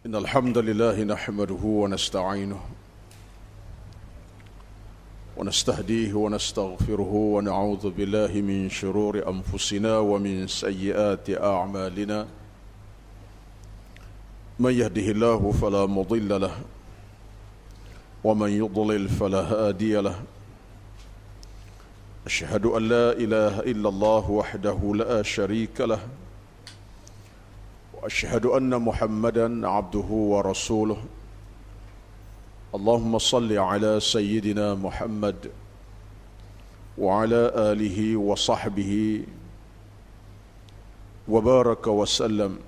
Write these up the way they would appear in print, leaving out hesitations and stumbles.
إن الحمد لله نحمده ونستعينه ونستهديه ونستغفره ونعوذ بالله من شرور أنفسنا ومن سيئات أعمالنا من يهده الله فلا مضل له ومن يضلل فلا هادي له أشهد أن لا إله إلا الله وحده لا شريك له وأشهد أن محمدا عبده ورسوله اللهم صل على سيدنا محمد وعلى آله وصحبه وبارك وسلم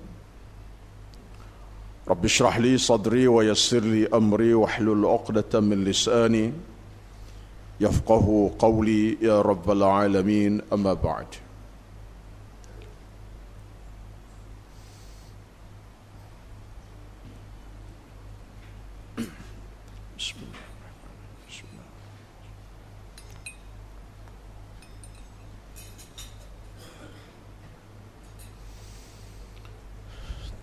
رب اشرح لي صدري ويسر لي أمري واحلل عقدة من لساني يفقه قولي يا رب العالمين أما بعد.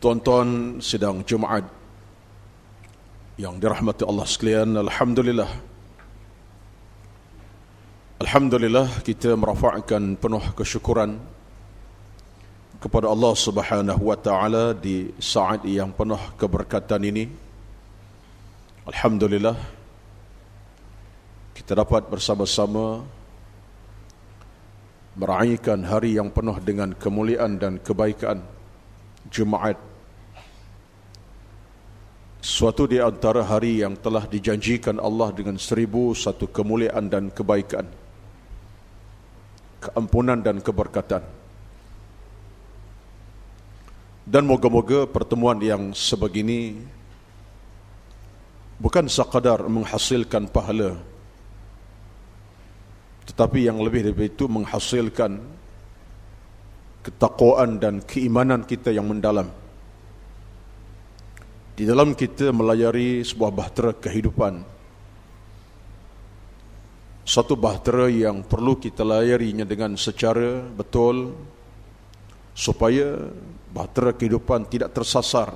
Tuan-tuan sidang Jumaat yang dirahmati Allah sekalian, Alhamdulillah kita merafakkan penuh kesyukuran kepada Allah Subhanahu wa taala di saat yang penuh keberkatan ini. Alhamdulillah kita dapat bersama-sama meraihkan hari yang penuh dengan kemuliaan dan kebaikan, Jumaat. Suatu di antara hari yang telah dijanjikan Allah dengan 1001 kemuliaan dan kebaikan, keampunan dan keberkatan. Dan moga-moga pertemuan yang sebegini bukan sekadar menghasilkan pahala, tetapi yang lebih dari itu menghasilkan ketakwaan dan keimanan kita yang mendalam di dalam kita melayari sebuah bahtera kehidupan, satu bahtera yang perlu kita layarinya dengan secara betul supaya bahtera kehidupan tidak tersasar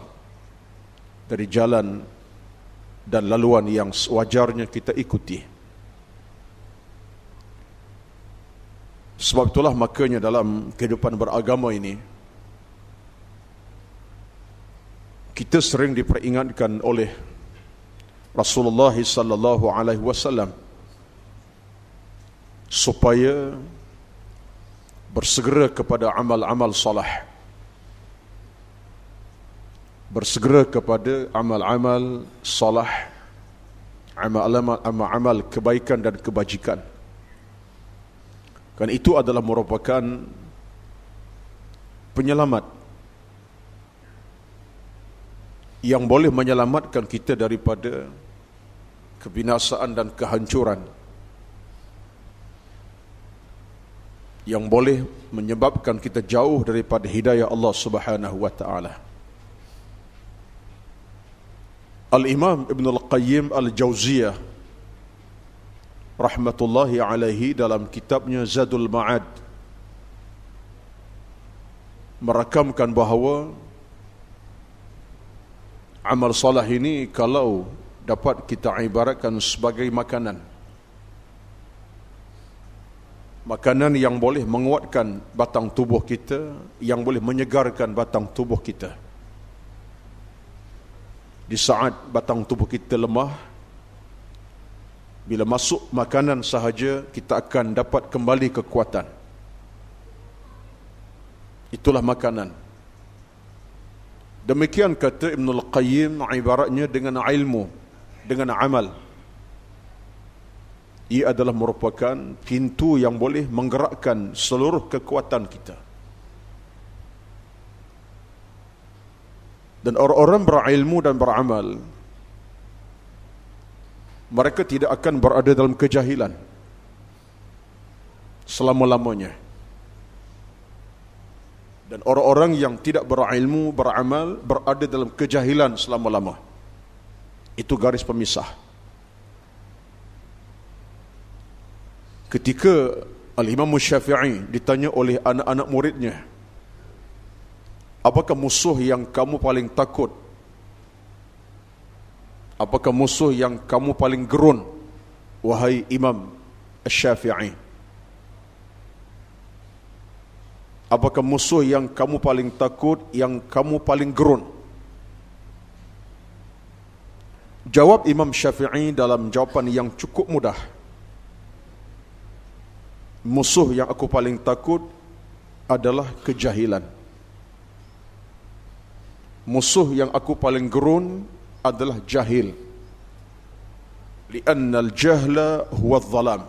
dari jalan dan laluan yang sewajarnya kita ikuti. Sebab itulah makanya dalam kehidupan beragama ini kita sering diperingatkan oleh Rasulullah sallallahu alaihi wasallam supaya bersegera kepada amal-amal salah, bersegera kepada amal-amal salah, amal-amal kebaikan dan kebajikan. Kan itu adalah merupakan penyelamat yang boleh menyelamatkan kita daripada kebinasaan dan kehancuran, yang boleh menyebabkan kita jauh daripada hidayah Allah Subhanahu wa taala. Al-Imam Ibn Al-Qayyim Al-Jauziyah rahmatullahi alaihi dalam kitabnya Zadul Ma'ad merakamkan bahawa amal salah ini kalau dapat kita ibaratkan sebagai makanan yang boleh menguatkan batang tubuh kita, yang boleh menyegarkan batang tubuh kita. Di saat batang tubuh kita lemah, bila masuk makanan sahaja, kita akan dapat kembali kekuatan. Itulah makanan. Demikian kata Ibn Al-Qayyim, ibaratnya dengan ilmu, dengan amal. Ia adalah merupakan pintu yang boleh menggerakkan seluruh kekuatan kita. Dan orang-orang berilmu dan beramal, mereka tidak akan berada dalam kejahilan selama-lamanya. Dan orang-orang yang tidak berilmu, beramal, berada dalam kejahilan selama-lama. Itu garis pemisah. Ketika Al-Imam Syafi'i ditanya oleh anak-anak muridnya, apakah musuh yang kamu paling takut Apakah musuh yang kamu paling gerun, wahai Imam Syafi'i? Apakah musuh yang kamu paling takut, yang kamu paling gerun? Jawab Imam Syafi'i dalam jawapan yang cukup mudah. Musuh yang aku paling takut adalah kejahilan. Musuh yang aku paling gerun adalah jahil. Lianna al-jahla huwa al-zalam.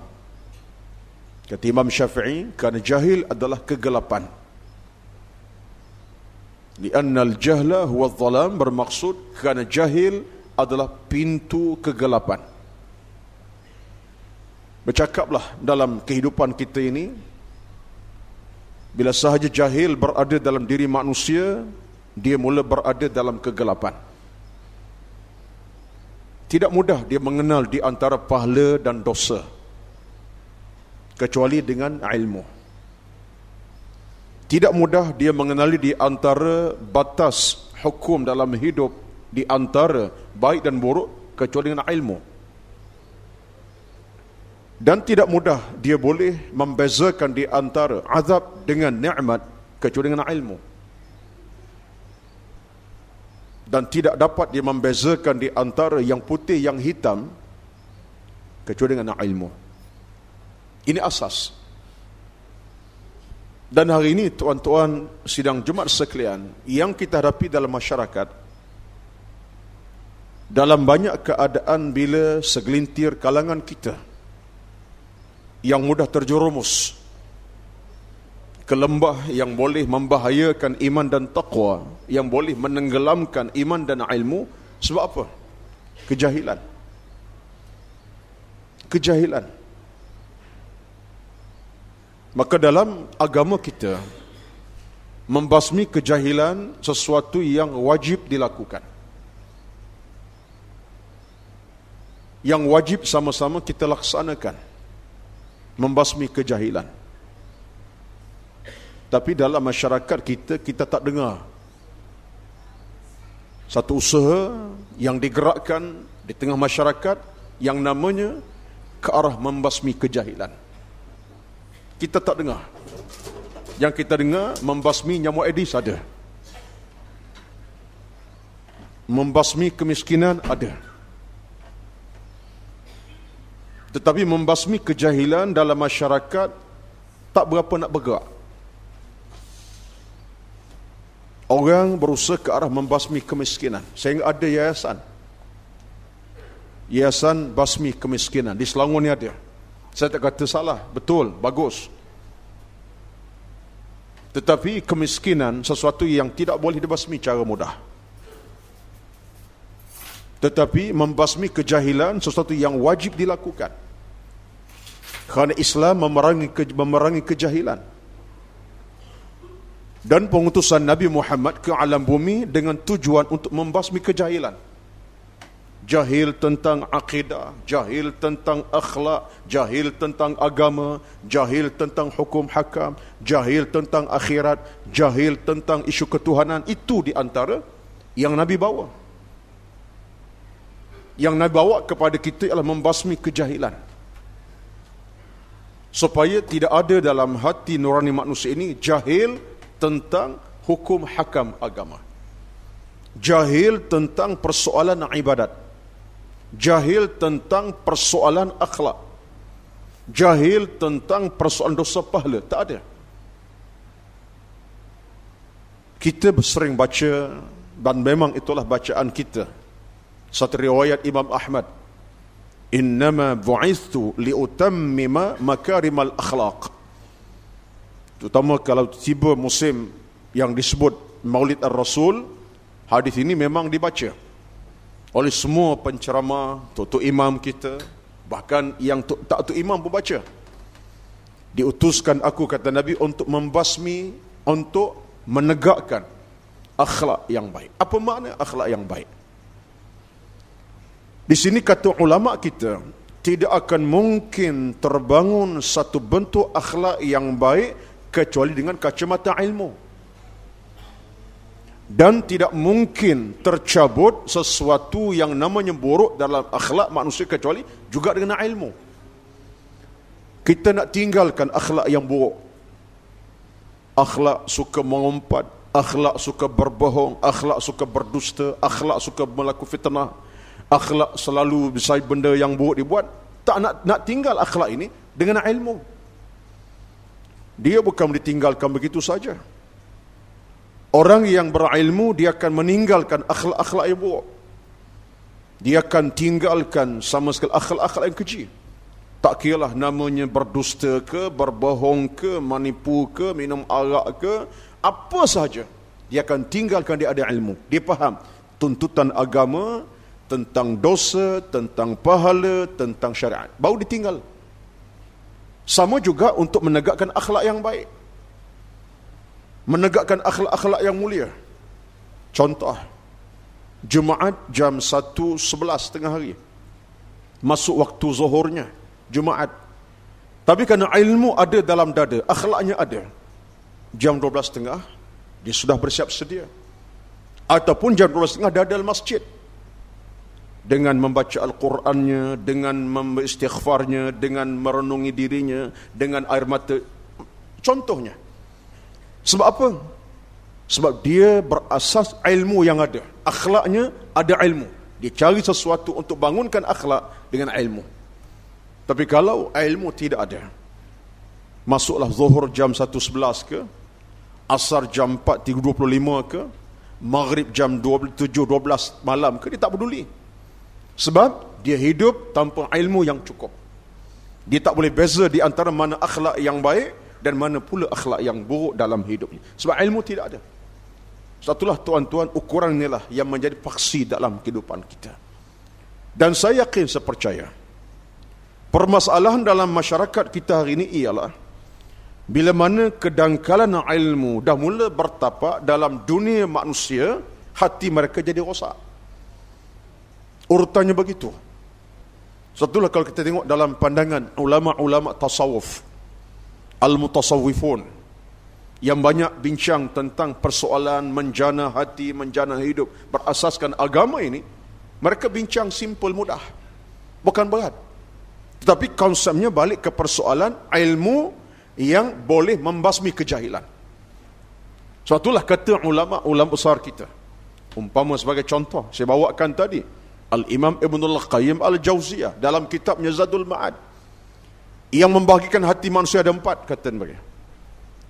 Kata Imam Syafi'i, kerana jahil adalah kegelapan. Lianna al-jahla huwa al-zalam bermaksud kerana jahil adalah pintu kegelapan. Bercakaplah dalam kehidupan kita ini, bila sahaja jahil berada dalam diri manusia, dia mula berada dalam kegelapan. Tidak mudah dia mengenal di antara pahala dan dosa, kecuali dengan ilmu. Tidak mudah dia mengenali di antara batas hukum dalam hidup, di antara baik dan buruk, kecuali dengan ilmu. Dan tidak mudah dia boleh membezakan di antara azab dengan nikmat, kecuali dengan ilmu. Dan tidak dapat dia membezakan di antara yang putih, yang hitam, kecuali dengan ilmu. Ini asas. Dan hari ini tuan-tuan sidang Jumaat sekalian, yang kita hadapi dalam masyarakat, dalam banyak keadaan bila segelintir kalangan kita yang mudah terjerumus ke lembah yang boleh membahayakan iman dan taqwa, yang boleh menenggelamkan iman dan ilmu. Sebab apa? Kejahilan. Kejahilan. Maka dalam agama kita, membasmi kejahilan sesuatu yang wajib dilakukan, yang wajib sama-sama kita laksanakan, membasmi kejahilan. Tapi dalam masyarakat kita tak dengar satu usaha yang digerakkan di tengah masyarakat yang namanya ke arah membasmi kejahilan. Kita tak dengar. Yang kita dengar, membasmi nyamuk Aedes ada, membasmi kemiskinan ada. Tetapi membasmi kejahilan dalam masyarakat tak berapa nak bergerak. Orang berusaha ke arah membasmi kemiskinan, sehingga ada yayasan basmi kemiskinan. Di Selangor ni ada. Saya tak kata salah, betul, bagus. Tetapi kemiskinan sesuatu yang tidak boleh dibasmi cara mudah. Tetapi membasmi kejahilan sesuatu yang wajib dilakukan, kerana Islam memerangi kejahilan. Dan pengutusan Nabi Muhammad ke alam bumi dengan tujuan untuk membasmi kejahilan. Jahil tentang akidah, jahil tentang akhlak, jahil tentang agama, jahil tentang hukum hakam, jahil tentang akhirat, jahil tentang isu ketuhanan. Itu di antara yang Nabi bawa. Yang Nabi bawa kepada kita ialah membasmi kejahilan, supaya tidak ada dalam hati nurani manusia ini jahil tentang hukum hakam agama, jahil tentang persoalan ibadat, jahil tentang persoalan akhlak, jahil tentang persoalan dosa pahala. Tak ada. Kita sering baca, dan memang itulah bacaan kita, satu riwayat Imam Ahmad, innama bu'ithtu liutammima makarimal akhlaq. Terutama kalau tiba musim yang disebut Maulid Ar-Rasul, hadis ini memang dibaca oleh semua penceramah, tok-tok imam kita, bahkan yang tak tok imam pun baca. Diutuskan aku, kata Nabi, untuk membasmi, untuk menegakkan akhlak yang baik. Apa makna akhlak yang baik? Di sini kata ulama kita, tidak akan mungkin terbangun satu bentuk akhlak yang baik kecuali dengan kacamata ilmu. Dan tidak mungkin tercabut sesuatu yang namanya buruk dalam akhlak manusia kecuali juga dengan ilmu. Kita nak tinggalkan akhlak yang buruk. Akhlak suka mengumpat, akhlak suka berbohong, akhlak suka berdusta, akhlak suka melakukan fitnah, akhlak selalu besar benda yang buruk dibuat. Tak nak tinggal akhlak ini dengan ilmu. Dia bukan ditinggalkan begitu saja. Orang yang berilmu, dia akan meninggalkan akhlak-akhlak yang buruk. Dia akan tinggalkan sama sekali akhlak-akhlak yang keji. Tak kiralah namanya berdusta ke, berbohong ke, menipu ke, minum arak ke, apa sahaja. Dia akan tinggalkan, dia ada ilmu. Dia faham tuntutan agama, tentang dosa, tentang pahala, tentang syariat. Baru ditinggal. Sama juga untuk menegakkan akhlak yang baik. Menegakkan akhlak-akhlak yang mulia. Contoh, Jumaat jam 1:11 tengah hari. Masuk waktu zuhurnya, Jumaat. Tapi kerana ilmu ada dalam dada, akhlaknya ada. Jam 12:30, dia sudah bersiap sedia. Ataupun jam 12:30 dia ada dalam masjid. Dengan membaca Al-Qurannya, dengan beristighfarnya, dengan merenungi dirinya, dengan air mata. Contohnya. Sebab apa? Sebab dia berasas ilmu yang ada. Akhlaknya ada ilmu. Dia cari sesuatu untuk bangunkan akhlak dengan ilmu. Tapi kalau ilmu tidak ada, masuklah zuhur jam 1:11 ke, asar jam 4:25 ke, maghrib jam 7:12 malam ke, dia tak peduli. Sebab dia hidup tanpa ilmu yang cukup. Dia tak boleh beza di antara mana akhlak yang baik dan mana pula akhlak yang buruk dalam hidupnya. Sebab ilmu tidak ada. Satulah tuan-tuan, ukuran inilah yang menjadi paksi dalam kehidupan kita. Dan saya yakin, saya percaya, permasalahan dalam masyarakat kita hari ini ialah bila mana kedangkalan ilmu dah mula bertapak dalam dunia manusia, hati mereka jadi rosak. Urutannya begitu. Satulah kalau kita tengok dalam pandangan ulama-ulama tasawuf, al-mutasawwifun, yang banyak bincang tentang persoalan menjana hati, menjana hidup berasaskan agama ini, mereka bincang simple, mudah, bukan berat. Tetapi konsepnya balik ke persoalan ilmu yang boleh membasmi kejahilan. Suatulah kata ulama besar kita. Umpama sebagai contoh, saya bawakan tadi Al-Imam Ibnul Qayyim Al-Jauziyah dalam kitabnya Zadul Ma'ad, yang membahagikan hati manusia ada 4, kata mereka.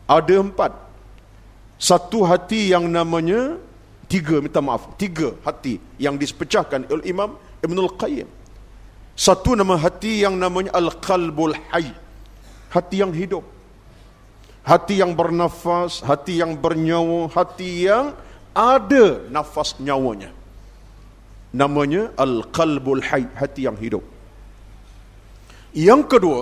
Ada 4. Satu hati yang namanya 3 hati yang dipecahkan oleh Imam Ibnul Qayyim. Satu nama hati yang namanya Al-Qalbul Hayy, hati yang hidup, hati yang bernafas, hati yang bernyawa, hati yang ada nafas nyawanya. Namanya Al-Qalbul Hayy, hati yang hidup. Yang kedua,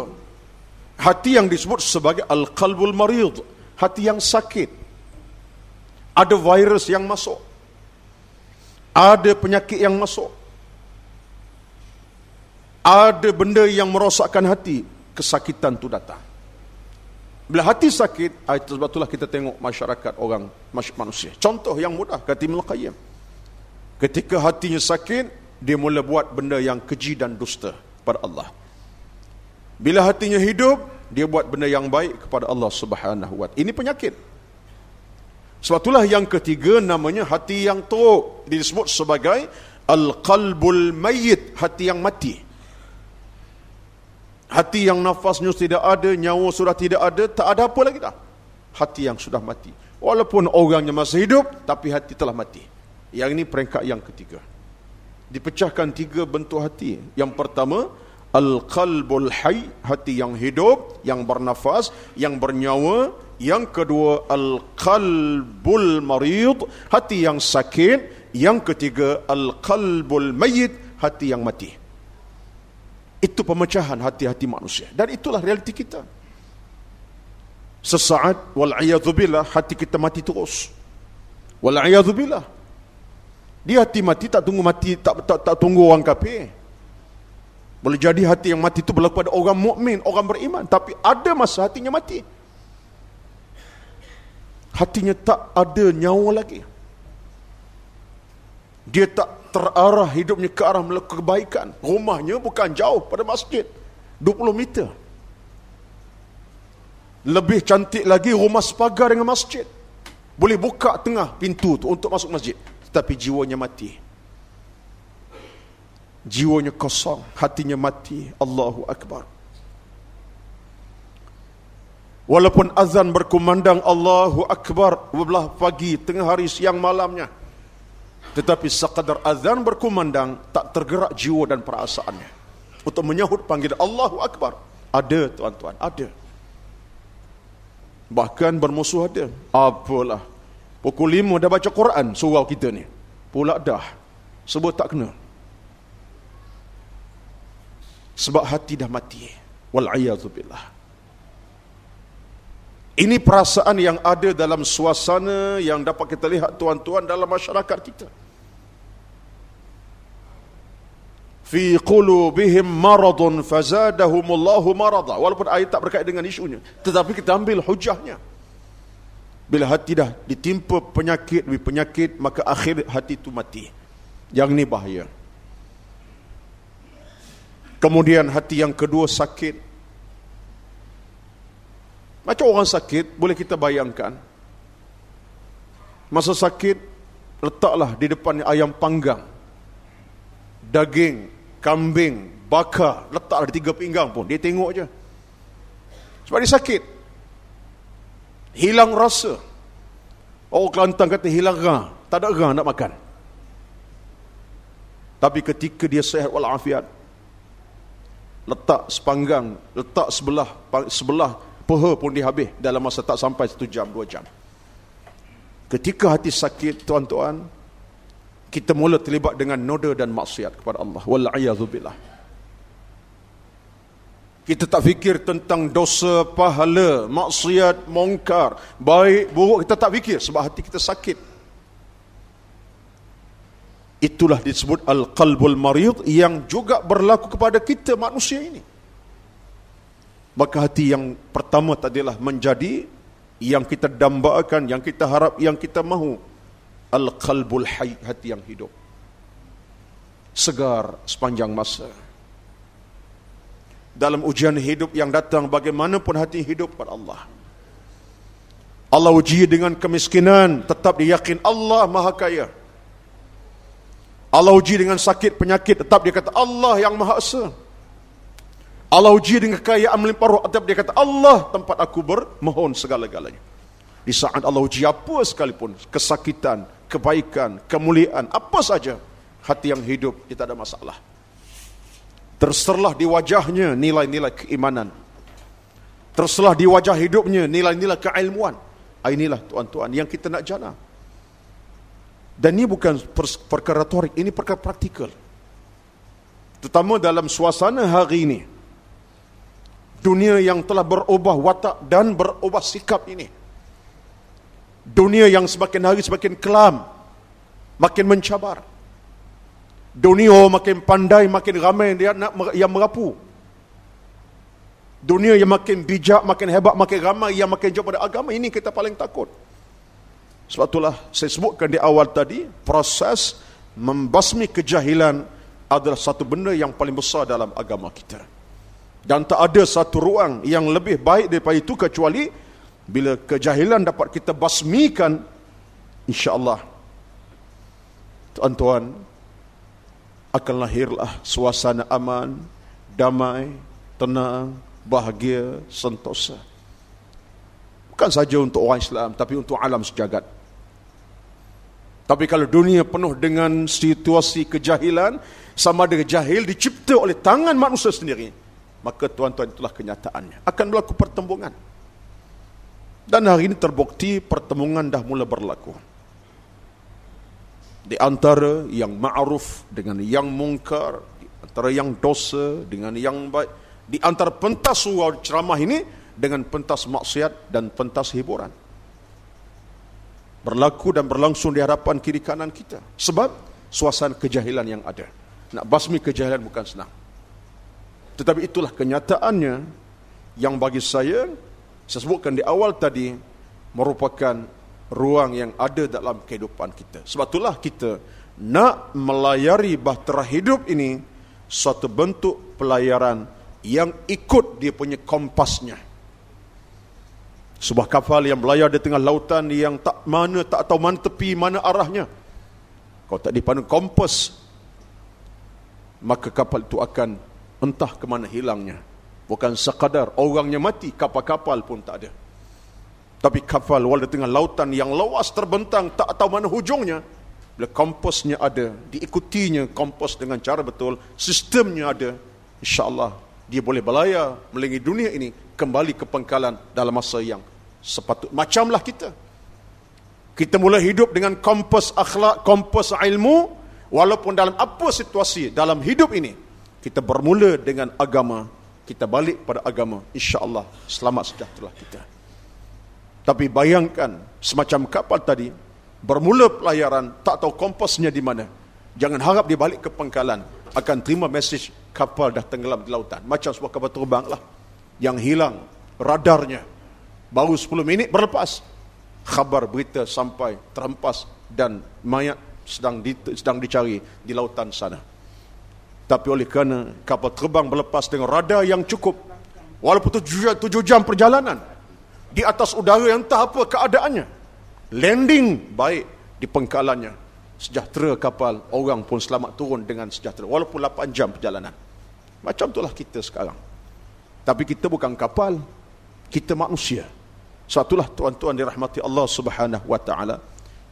hati yang disebut sebagai Al-Qalbul Marid, hati yang sakit. Ada virus yang masuk, ada penyakit yang masuk, ada benda yang merosakkan hati, kesakitan tu datang. Bila hati sakit, sebab itulah kita tengok masyarakat orang manusia. Contoh yang mudah, kata Ibnul Qayyim, ketika hatinya sakit, dia mula buat benda yang keji dan dusta pada Allah. Bila hatinya hidup, dia buat benda yang baik kepada Allah Subhanahu wa ta'ala. Ini penyakit. Sebab itulah yang ketiga namanya hati yang teruk, disebut sebagai Al-Qalbul Mayyit, hati yang mati. Hati yang nafasnya tidak ada, nyawa sudah tidak ada, tak ada apa lagi dah. Hati yang sudah mati. Walaupun orangnya masih hidup, tapi hati telah mati. Yang ini peringkat yang ketiga. Dipecahkan 3 bentuk hati. Yang pertama, Al-Qalbul Hayy, hati yang hidup, yang bernafas, yang bernyawa. Yang kedua, Al-Qalbul Marid, hati yang sakit. Yang ketiga, Al-Qalbul Mayyit, hati yang mati. Itu pemecahan hati-hati manusia. Dan itulah realiti kita. Sesaat, wal'iyadzubillah, hati kita mati terus. Wal'iyadzubillah. Dia hati mati, tak tunggu mati, tak tunggu orang kafir. Boleh jadi hati yang mati itu berlaku pada orang mukmin, orang beriman, tapi ada masa hatinya mati. Hatinya tak ada nyawa lagi. Dia tak terarah hidupnya ke arah melakukan kebaikan. Rumahnya bukan jauh pada masjid, 20 meter. Lebih cantik lagi rumah sepagar dengan masjid. Boleh buka tengah pintu tu untuk masuk masjid. Tetapi jiwanya mati. Jiwanya kosong, hatinya mati. Allahu Akbar. Walaupun azan berkumandang Allahu Akbar belah pagi, tengah hari, siang, malamnya, tetapi sekadar azan berkumandang tak tergerak jiwa dan perasaannya untuk menyahut panggilan Allahu Akbar. Ada tuan-tuan, ada. Bahkan bermusuh ada. Apalah, pukul 5 dah baca Quran surau kita ni, pula dah sebut tak kena. Sebab hati dah mati. Wal'iyadzubillah. Ini perasaan yang ada dalam suasana yang dapat kita lihat tuan-tuan dalam masyarakat kita. Fi qulubihim maradun fazadahumullahu marada. Walaupun ayat tak berkait dengan isunya, tetapi kita ambil hujahnya. Bila hati dah ditimpa penyakit demi penyakit, maka akhir hati itu mati. Yang ni bahaya. Kemudian hati yang kedua sakit. Macam orang sakit, boleh kita bayangkan. Masa sakit, letaklah di depannya ayam panggang, daging, kambing, bakar, letaklah di 3 pinggang pun. Dia tengok je. Sebab dia sakit. Hilang rasa. Orang Kelantan kata hilang rah. Tak ada rah nak makan. Tapi ketika dia sihat walafiat, letak sepanggang, letak sebelah peha pun dia habis dalam masa tak sampai 1 jam, 2 jam. Ketika hati sakit, tuan-tuan, kita mula terlibat dengan noda dan maksiat kepada Allah. Wal'iyadzubillah. Kita tak fikir tentang dosa, pahala, maksiat, mungkar, baik, buruk, kita tak fikir sebab hati kita sakit. Itulah disebut al-qalbul marid, yang juga berlaku kepada kita manusia ini. Maka hati yang pertama tadilah menjadi yang kita dambakan, yang kita harap, yang kita mahu. Al-qalbul hayy, hati yang hidup, segar sepanjang masa. Dalam ujian hidup yang datang, bagaimanapun hati hidup pada Allah. Allah uji dengan kemiskinan, tetap dia yakin Allah Maha Kaya. Allah uji dengan sakit penyakit, tetap dia kata Allah yang Maha Esa. Allah uji dengan kekayaan melimpah ruah, tetap dia kata Allah tempat aku bermohon segala-galanya. Di saat Allah uji apa sekalipun, kesakitan, kebaikan, kemuliaan, apa saja, hati yang hidup, dia tak ada masalah. Terserlah di wajahnya nilai-nilai keimanan. Terserlah di wajah hidupnya nilai-nilai keilmuan. Inilah tuan-tuan yang kita nak jana. Dan ini bukan perkara retorik, ini perkara praktikal. Terutama dalam suasana hari ini. Dunia yang telah berubah watak dan berubah sikap ini. Dunia yang semakin hari semakin kelam, makin mencabar. Dunia makin pandai, makin ramai dia yang merapu. Dunia yang makin bijak, makin hebat, makin ramai yang makin jauh pada agama. Ini kita paling takut. Sebab itulah saya sebutkan di awal tadi, proses membasmi kejahilan adalah satu benda yang paling besar dalam agama kita. Dan tak ada satu ruang yang lebih baik daripada itu kecuali bila kejahilan dapat kita basmikan, insya-Allah tuan-tuan, akan lahirlah suasana aman, damai, tenang, bahagia, sentosa. Bukan saja untuk orang Islam, tapi untuk alam sejagat. Tapi kalau dunia penuh dengan situasi kejahilan, sama ada jahil dicipta oleh tangan manusia sendiri, maka tuan-tuan, itulah kenyataannya. Akan berlaku pertembungan. Dan hari ini terbukti pertembungan dah mula berlaku. Di antara yang ma'ruf dengan yang mungkar, di antara yang dosa dengan yang baik, di antara pentas surau ceramah ini dengan pentas maksiat dan pentas hiburan. Berlaku dan berlangsung di hadapan kiri kanan kita. Sebab suasana kejahilan yang ada. Nak basmi kejahilan bukan senang. Tetapi itulah kenyataannya yang bagi saya sebutkan di awal tadi, merupakan ruang yang ada dalam kehidupan kita. Sebab itulah kita nak melayari bahtera hidup ini suatu bentuk pelayaran yang ikut dia punya kompasnya. Sebuah kapal yang berlayar di tengah lautan yang tak tahu mana tepi, mana arahnya. Kalau tak dipandu kompas, maka kapal itu akan entah ke mana hilangnya. Bukan sekadar orangnya mati, kapal-kapal pun tak ada. Tapi kapal walau di tengah lautan yang luas terbentang, tak tahu mana hujungnya, bila kompasnya ada, diikutinya kompas dengan cara betul, sistemnya ada, insya-Allah dia boleh berlayar melingkari dunia ini kembali ke pangkalan dalam masa yang sepatut. Macamlah kita. Kita mula hidup dengan kompas akhlak, kompas ilmu, walaupun dalam apa situasi dalam hidup ini, kita bermula dengan agama, kita balik pada agama, insya-Allah selamat sejahtera kita. Tapi bayangkan semacam kapal tadi, bermula pelayaran, tak tahu kompasnya di mana. Jangan harap dia balik ke pangkalan akan terima mesej kapal dah tenggelam di lautan. Macam sebuah kapal terbang lah, yang hilang radarnya. Baru 10 minit berlepas, khabar berita sampai terhempas dan mayat sedang dicari di lautan sana. Tapi oleh kerana kapal terbang berlepas dengan radar yang cukup, walaupun 7 jam perjalanan di atas udara yang entah apa keadaannya, landing baik di pangkalannya, sejahtera kapal, orang pun selamat turun dengan sejahtera walaupun 8 jam perjalanan. Macam itulah kita sekarang. Tapi kita bukan kapal, kita manusia. Suatulah tuan-tuan dirahmati Allah Subhanahu wa taala.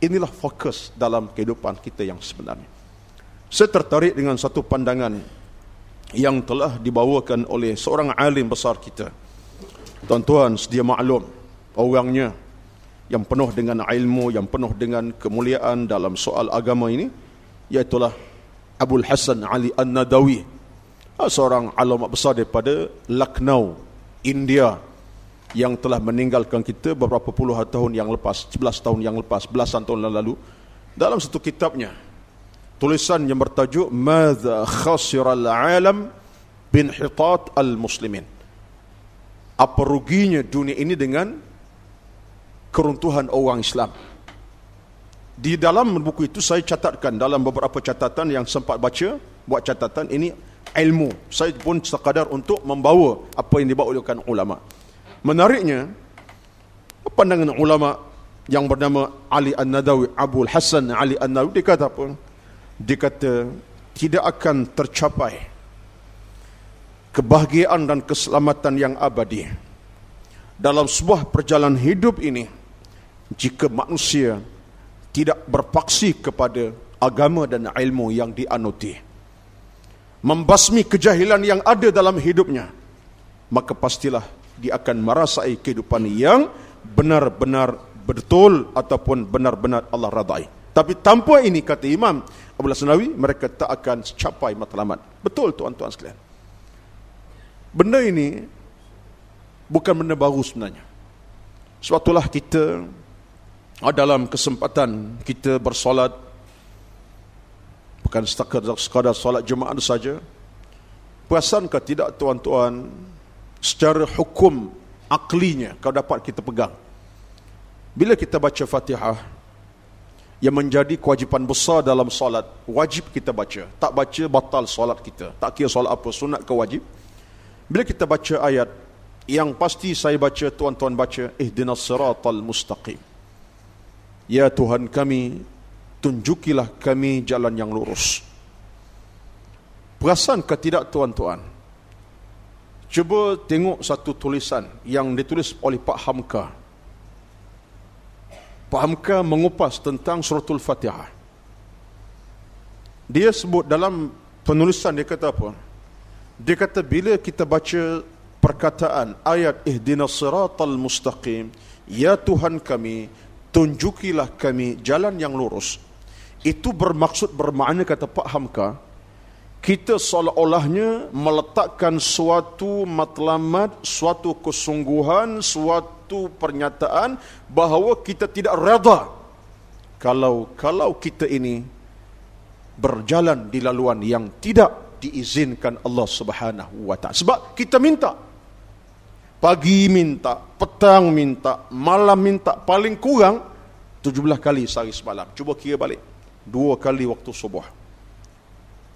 Inilah fokus dalam kehidupan kita yang sebenarnya. Saya tertarik dengan satu pandangan yang telah dibawakan oleh seorang alim besar kita. Tuan-tuan sedia maklum, orangnya yang penuh dengan ilmu, yang penuh dengan kemuliaan dalam soal agama ini, iaitulah Abul Hasan Ali An-Nadawi, seorang ulama besar daripada Lucknow, India, yang telah meninggalkan kita beberapa puluh tahun yang lepas, 11 tahun yang lepas, belasan tahun lalu. Dalam satu kitabnya, tulisan yang bertajuk Madza Khasiral Alam Binhitat Al-Muslimin, apa ruginya dunia ini dengan keruntuhan orang Islam. Di dalam buku itu saya catatkan, dalam beberapa catatan yang sempat baca, buat catatan ini ilmu, saya pun sekadar untuk membawa apa yang dibawa oleh ulama. Menariknya, pandangan ulama yang bernama Ali An-Nadawi, Abul Hasan Ali An-Nadawi, dia kata apa? Dia kata tidak akan tercapai kebahagiaan dan keselamatan yang abadi dalam sebuah perjalanan hidup ini jika manusia tidak berpaksi kepada agama dan ilmu yang dianuti, membasmi kejahilan yang ada dalam hidupnya, maka pastilah dia akan merasai kehidupan yang benar-benar betul ataupun benar-benar Allah radai. Tapi tanpa ini, kata Imam Abul Hasan An-Nadawi, mereka tak akan capai matlamat. Betul tuan-tuan sekalian. Benda ini bukan benda baru sebenarnya. Suatulah kita dalam kesempatan kita bersolat, bukan sekadar solat Jumaat saja. Perasankah tidak tuan-tuan, secara hukum aklinya kau dapat kita pegang, bila kita baca Fatihah yang menjadi kewajipan besar dalam solat, wajib kita baca. Tak baca batal solat kita, tak kira solat apa, sunat ke wajib. Bila kita baca ayat yang pasti saya baca, tuan-tuan baca, ihdinas siratal mustaqim, ya Tuhan kami, tunjukilah kami jalan yang lurus. Perasankah tidak tuan-tuan? Cuba tengok satu tulisan yang ditulis oleh Pak Hamka. Pak Hamka mengupas tentang suratul Fatihah. Dia sebut dalam penulisan, dia kata apa? Dia kata bila kita baca perkataan ayat ihdinas siratal mustaqim, ya Tuhan kami, tunjukilah kami jalan yang lurus, itu bermakna, kata Pak Hamka, kita seolah-olahnya meletakkan suatu matlamat, suatu kesungguhan, suatu pernyataan bahawa kita tidak redha kalau kita ini berjalan di laluan yang tidak diizinkan Allah Subhanahu wa taala. Sebab kita minta, pagi minta, petang minta, malam minta, paling kurang 17 kali sehari semalam. Cuba kira balik. 2 kali waktu subuh,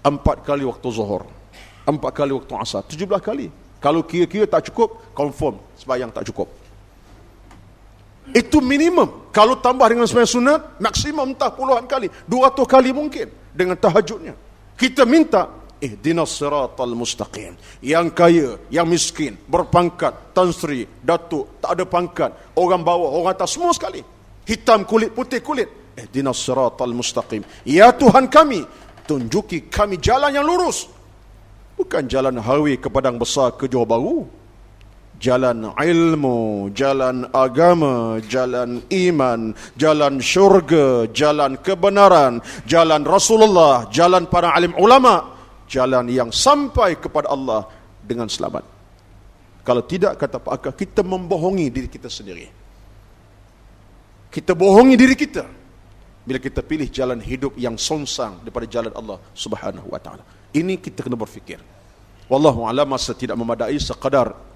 4 kali waktu zuhur, 4 kali waktu asar, 17 kali. Kalau kira-kira tak cukup, confirm sembahyang tak cukup. Itu minimum. Kalau tambah dengan sembahyang sunat, maksimum entah puluhan kali, 200 kali mungkin dengan tahajudnya. Kita minta ihdinas siratal mustaqim. Yang kaya, yang miskin, berpangkat, Tan Sri, Datuk, tak ada pangkat, orang bawah, orang atas, semua sekali. Hitam kulit, putih kulit. Ihdinas siratal mustaqim. Ya Tuhan kami, tunjuki kami jalan yang lurus. Bukan jalan highway ke Padang Besar, ke Johor Bahru. Jalan ilmu, jalan agama, jalan iman, jalan syurga, jalan kebenaran, jalan Rasulullah, jalan para alim ulama, jalan yang sampai kepada Allah dengan selamat. Kalau tidak, kata Pak Akah, kita membohongi diri kita sendiri. Kita bohongi diri kita bila kita pilih jalan hidup yang songsang daripada jalan Allah Subhanahu wa taala. Ini kita kena berfikir. Wallahu a'lam, masa tidak memadai, sekadar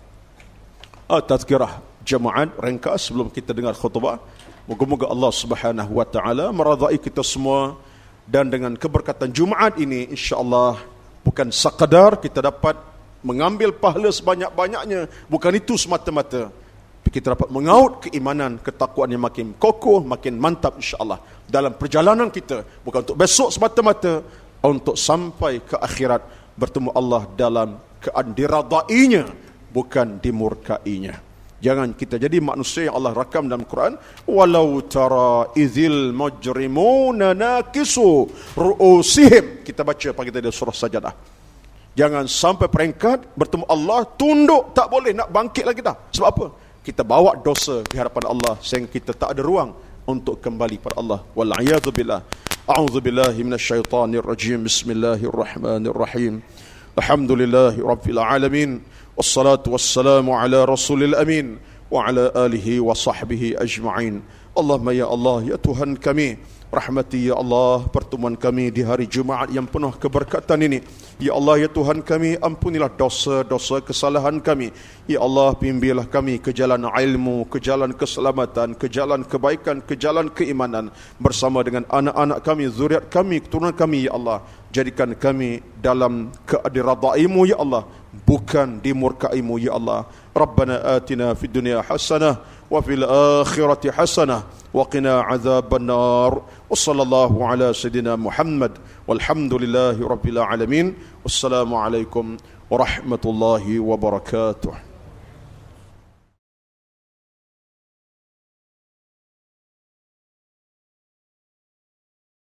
tazkirah jemaat ringkas sebelum kita dengar khutbah. Moga-moga Allah Subhanahu wa taala meridai kita semua, dan dengan keberkatan Jumaat ini insya-Allah bukan sekadar kita dapat mengambil pahala sebanyak-banyaknya, bukan itu semata-mata. Kita dapat mengaut keimanan, ketakwaan yang makin kokoh, makin mantap insya-Allah dalam perjalanan kita, bukan untuk besok semata-mata, untuk sampai ke akhirat bertemu Allah dalam keadaan diradainya, bukan dimurkainya. Jangan kita jadi manusia yang Allah rakam dalam Quran, walau tara idzil mujrimuna nakisu ru'usihim. Kita baca pagi tadi surah Sajadah. Jangan sampai peringkat bertemu Allah tunduk, tak boleh nak bangkit lagi dah. Sebab apa? Kita bawa dosa di hadapan Allah sehingga kita tak ada ruang untuk kembali kepada Allah. Wal a'yadzu billah. A'udzu billahi minasyaitonir rajim. Bismillahirrahmanirrahim. Alhamdulillahi rabbil alamin. Wassalatu wassalamu ala rasulil amin wa ala alihi wa sahbihi ajma'in. Allahumma ya Allah, ya Tuhan kami, rahmati ya Allah pertemuan kami di hari Jumaat yang penuh keberkatan ini. Ya Allah, ya Tuhan kami, ampunilah dosa-dosa kesalahan kami. Ya Allah, bimbinglah kami ke jalan ilmu, ke jalan keselamatan, ke jalan kebaikan, ke jalan keimanan, bersama dengan anak-anak kami, zuriat kami, keturunan kami. Ya Allah, jadikan kami dalam keadiradaimu ya Allah, bukan dimurkaimu ya Allah. Rabbana atina fid dunya hasanah wa fil akhirati hasanah wa qina adzaban nar. Wa sallallahu ala sayidina Muhammad walhamdulillahi rabbil alamin. Wassalamu alaikum warahmatullahi wabarakatuh.